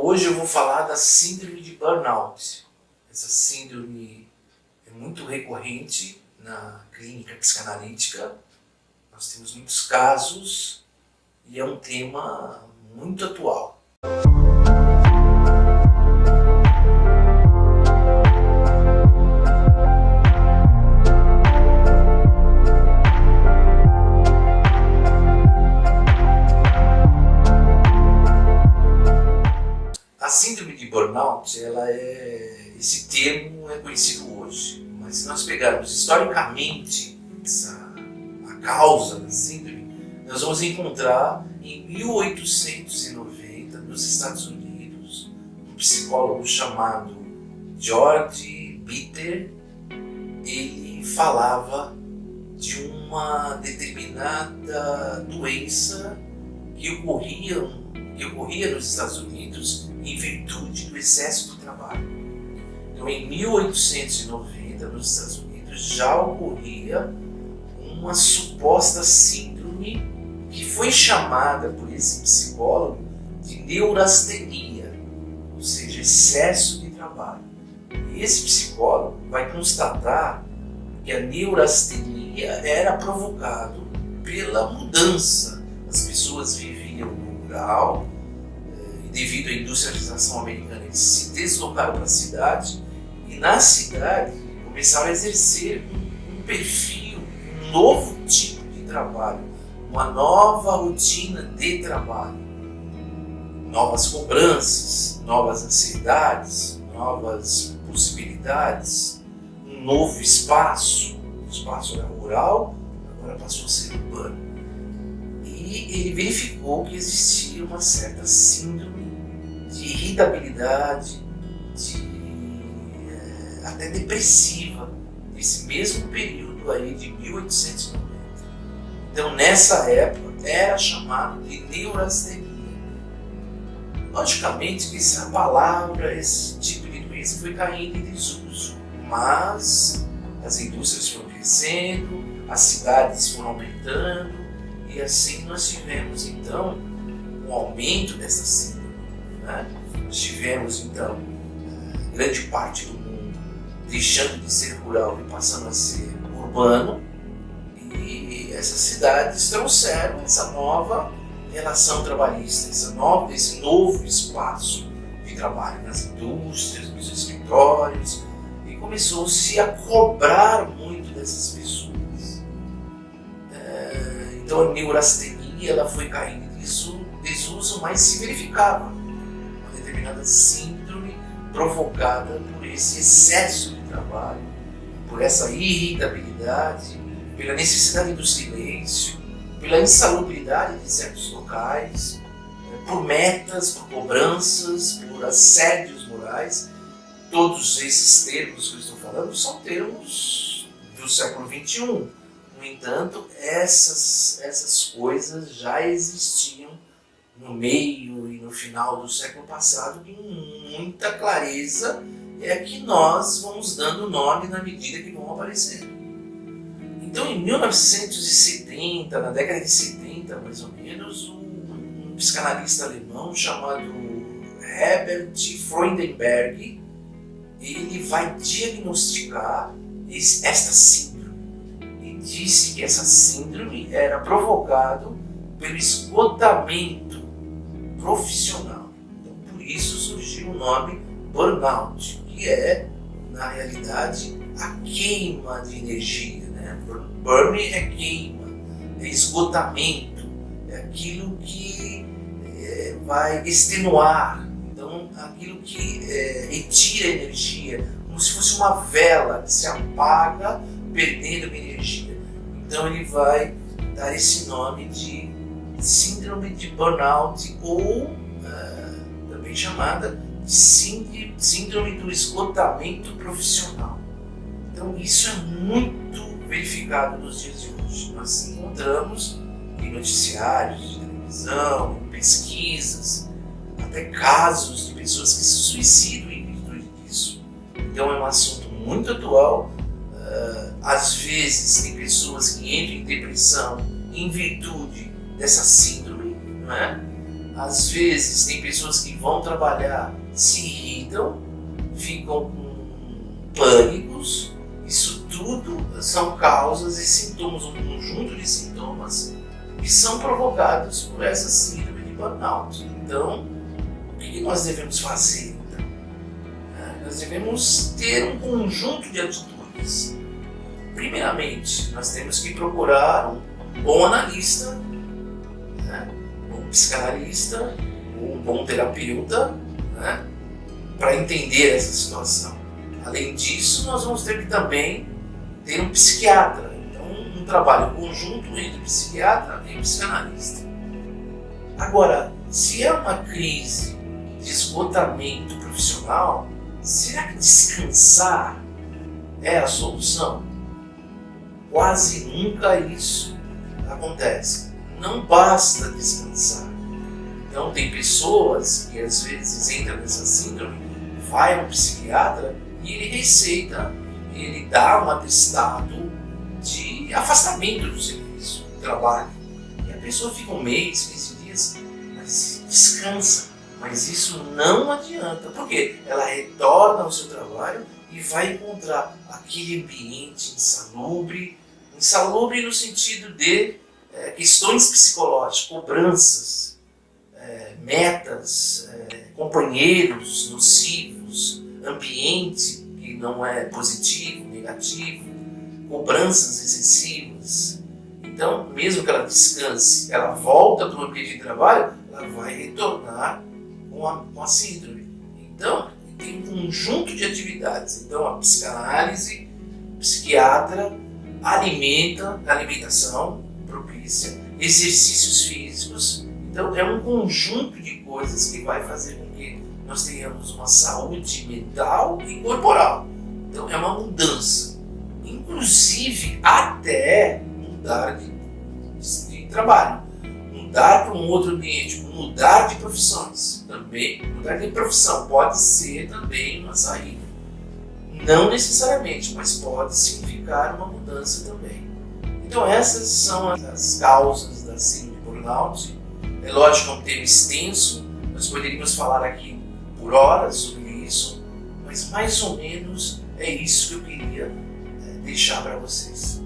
hoje eu vou falar da síndrome de burnout. Essa síndrome é muito recorrente na clínica psicanalítica. Nós temos muitos casos e é um tema muito atual. A síndrome de burnout, esse termo é conhecido hoje, mas se nós pegarmos historicamente a causa da síndrome, nós vamos encontrar em 1890, nos Estados Unidos, um psicólogo chamado George Bitter. Ele falava de uma determinada doença que ocorria nos Estados Unidos em virtude do excesso de trabalho. Então, em 1890, nos Estados Unidos, já ocorria uma suposta síndrome que foi chamada por esse psicólogo de neurastenia, ou seja, excesso de trabalho. E esse psicólogo vai constatar que a neurastenia era provocada pela mudança. As pessoas viviam no rural, devido à industrialização americana, eles se deslocaram para a cidade e na cidade começaram a exercer um perfil, um novo tipo de trabalho, uma nova rotina de trabalho, novas cobranças, novas ansiedades, novas possibilidades, um novo espaço. O espaço era rural, agora passou a ser urbano. E ele verificou que existia uma certa síndrome de irritabilidade, até depressiva, nesse mesmo período aí de 1890. Então, nessa época, era chamado de neurastenia. Logicamente que essa palavra, esse tipo de doença foi caindo em desuso, mas as indústrias foram crescendo, as cidades foram aumentando, e assim nós tivemos então um aumento dessa síndrome. Nós tivemos então grande parte do mundo deixando de ser rural e passando a ser urbano, e essas cidades trouxeram essa nova relação trabalhista, esse novo espaço de trabalho nas indústrias, nos escritórios, e começou-se a cobrar muito dessas pessoas. Então a neurastenia ela foi caindo em desuso, mas se verificava uma determinada síndrome provocada por esse excesso de trabalho, por essa irritabilidade, pela necessidade do silêncio, pela insalubridade de certos locais, por metas, por cobranças, por assédios morais. Todos esses termos que eu estou falando são termos do século XXI. No entanto, essas coisas já existiam no meio e no final do século passado com muita clareza, que nós vamos dando nome na medida que vão aparecendo. Então, em 1970, na década de 70 mais ou menos, um psicanalista alemão chamado Herbert Freudenberg, ele vai diagnosticar esta síndrome. Disse que essa síndrome era provocada pelo esgotamento profissional. Então, por isso surgiu o nome burnout, que é, na realidade, a queima de energia. Burn é queima, é esgotamento, é aquilo que vai extenuar. Então, aquilo que retira energia, como se fosse uma vela que se apaga, perdendo energia. Então ele vai dar esse nome de síndrome de burnout, ou também chamada de síndrome do esgotamento profissional. Então isso é muito verificado nos dias de hoje. Nós encontramos em noticiários de televisão, em pesquisas, até casos de pessoas que se suicidam em virtude disso. Então é um assunto muito atual. Às vezes tem pessoas que entram em depressão em virtude dessa síndrome, não é? Às vezes tem pessoas que vão trabalhar, se irritam, ficam com pânicos. Isso tudo são causas e sintomas, um conjunto de sintomas que são provocados por essa síndrome de burnout. Então, o que nós devemos fazer? Então? Nós devemos ter um conjunto de atitudes. Primeiramente, nós temos que procurar um bom analista, um psicanalista, um bom terapeuta, para entender essa situação. Além disso, nós vamos ter que também ter um psiquiatra. Então, um trabalho conjunto entre psiquiatra e psicanalista. Agora, se é uma crise de esgotamento profissional, será que descansar é a solução? Quase nunca isso acontece. Não basta descansar. Então tem pessoas que às vezes entram nessa síndrome, vai ao psiquiatra e ele receita, ele dá um atestado de afastamento do serviço, do trabalho. E a pessoa fica um mês, 15 dias, mas descansa. Mas isso não adianta. Por quê? Ela retorna ao seu trabalho e vai encontrar aquele ambiente insalubre no sentido de questões psicológicas, cobranças, metas, companheiros nocivos, ambiente que não é positivo, negativo, cobranças excessivas. Então, mesmo que ela descanse, ela volta para o ambiente de trabalho, ela vai retornar com a síndrome. Então, tem um conjunto de atividades. Então, a psicanálise, o psiquiatra, alimentação propícia, exercícios físicos. Então, é um conjunto de coisas que vai fazer com que nós tenhamos uma saúde mental e corporal. Então, é uma mudança. Inclusive, até mudar de trabalho, mudar para um outro ambiente, mudar de profissões. Também, mudar de profissão pode ser também uma saída. Não necessariamente, mas pode significar uma mudança também. Então essas são as causas da síndrome de burnout. É lógico que é um tema extenso, nós poderíamos falar aqui por horas sobre isso, mas mais ou menos é isso que eu queria deixar para vocês.